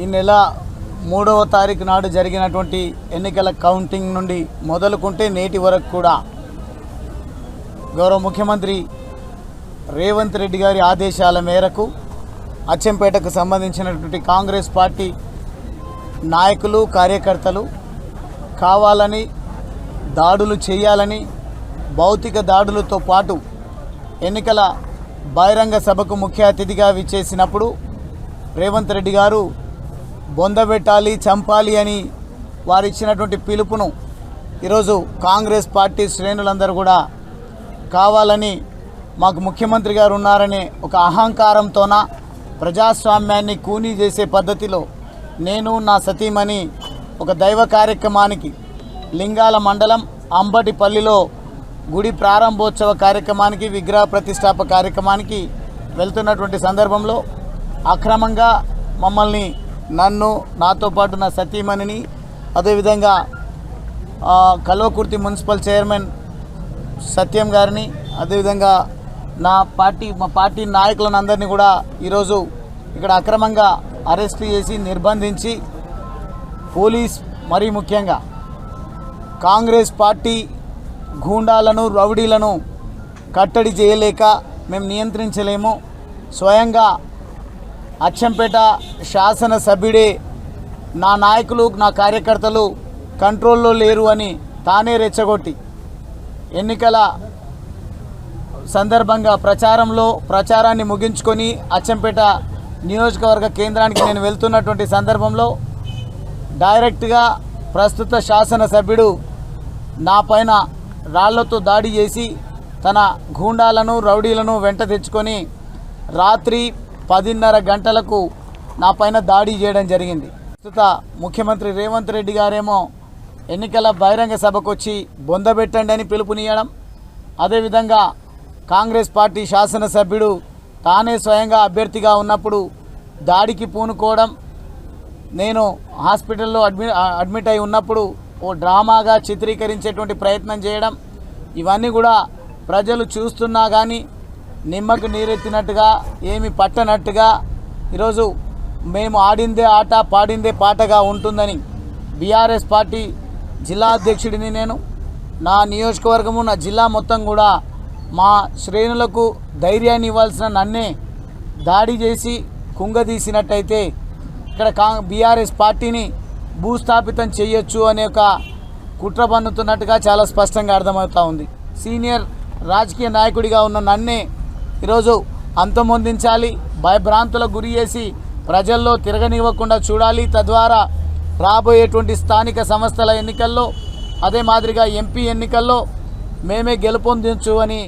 ఈ నెల 3వ తారీఖు నాడు జరిగినటువంటి ఎన్నికల కౌంటింగ్ నుండి మొదలుకుంటే నేటి వరకు కూడా గౌరవ ముఖ్యమంత్రి రేవంత్ రెడ్డి గారి ఆదేశాల మేరకు అచ్చంపేటకు సంబంధించినటువంటి కాంగ్రెస్ పార్టీ నాయకులు కార్యకర్తలు కావాలని దాడులు చేయాలని భౌతిక దాడులతో పాటు ఎన్నికల బహిరంగ సభకు ముఖ్య అతిథిగా విచ్చేసినప్పుడు రేవంత్ రెడ్డి గారు బొందబెట్టాలి చంపాలి అని వారు ఇచ్చినటువంటి పిలుపును ఈరోజు కాంగ్రెస్ పార్టీ శ్రేణులందరూ కూడా కావాలని మాకు ముఖ్యమంత్రి గారు ఉన్నారనే ఒక అహంకారంతోన ప్రజాస్వామ్యాన్ని కూనీ చేసే పద్ధతిలో నేను నా సతీమణి ఒక దైవ కార్యక్రమానికి లింగాల మండలం అంబటిపల్లిలో గుడి ప్రారంభోత్సవ కార్యక్రమానికి విగ్రహ ప్రతిష్టాపన కార్యక్రమానికి వెళ్తున్నటువంటి సందర్భంలో అక్రమంగా మమ్మల్ని నన్ను నాతో పాటు నా సతీమణిని అదేవిధంగా కల్వకుర్తి మున్సిపల్ చైర్మన్ సత్యం గారిని అదేవిధంగా మా పార్టీ నాయకులను అందరినీ కూడా ఈరోజు ఇక్కడ అక్రమంగా అరెస్ట్ చేసి నిర్బంధించి పోలీస్ మరీ ముఖ్యంగా కాంగ్రెస్ పార్టీ గూండాలను రౌడీలను కట్టడి చేయలేక మేము నియంత్రించలేము, స్వయంగా అచ్చంపేట శాసనసభ్యుడే నా నాయకులు నా కార్యకర్తలు కంట్రోల్లో లేరు అని తానే రెచ్చగొట్టి ఎన్నికల సందర్భంగా ప్రచారాన్ని ముగించుకొని అచ్చంపేట నియోజకవర్గ కేంద్రానికి నేను వెళ్తున్నటువంటి సందర్భంలో డైరెక్ట్గా ప్రస్తుత శాసనసభ్యుడు నా పైన రాళ్లతో దాడి చేసి తన గూండాలను రౌడీలను వెంట తెచ్చుకొని రాత్రి 10:30 గంటలకు నా పైన దాడి చేయడం జరిగింది. ప్రస్తుత ముఖ్యమంత్రి రేవంత్ రెడ్డి గారేమో ఎన్నికల బహిరంగ సభకు వచ్చి బొందబెట్టండి అని పిలుపునియడం, అదేవిధంగా కాంగ్రెస్ పార్టీ శాసనసభ్యుడు తానే స్వయంగా అభ్యర్థిగా ఉన్నప్పుడు దాడికి పూనుకోవడం, నేను హాస్పిటల్లో అడ్మిట్ అయి ఉన్నప్పుడు ఓ డ్రామాగా చిత్రీకరించేటువంటి ప్రయత్నం చేయడం, ఇవన్నీ కూడా ప్రజలు చూస్తున్నా కానీ నిమ్మకు నీరెత్తినట్టుగా ఏమి పట్టనట్టుగా ఈరోజు మేము ఆడిందే ఆట పాడిందే పాటగా ఉంటుందని బీఆర్ఎస్ పార్టీ జిల్లా అధ్యక్షుడిని నేను, నా నియోజకవర్గము నా జిల్లా మొత్తం కూడా మా శ్రేణులకు ధైర్యాన్ని ఇవ్వాల్సిన నన్నే దాడి చేసి కుంగదీసినట్టయితే ఇక్కడ బీఆర్ఎస్ పార్టీని భూస్థాపితం చేయొచ్చు అనే ఒక కుట్ర పన్నుతున్నట్టుగా చాలా స్పష్టంగా అర్థమవుతూ ఉంది. సీనియర్ రాజకీయ నాయకుడిగా ఉన్న నన్నే ఈరోజు అంతమొందించాలి, భయభ్రాంతులకు గురి చేసి ప్రజల్లో తిరగనివ్వకుండా చూడాలి, తద్వారా రాబోయేటువంటి స్థానిక సంస్థల ఎన్నికల్లో అదే మాదిరిగా ఎంపీ ఎన్నికల్లో మేమే గెలుపొందించు అని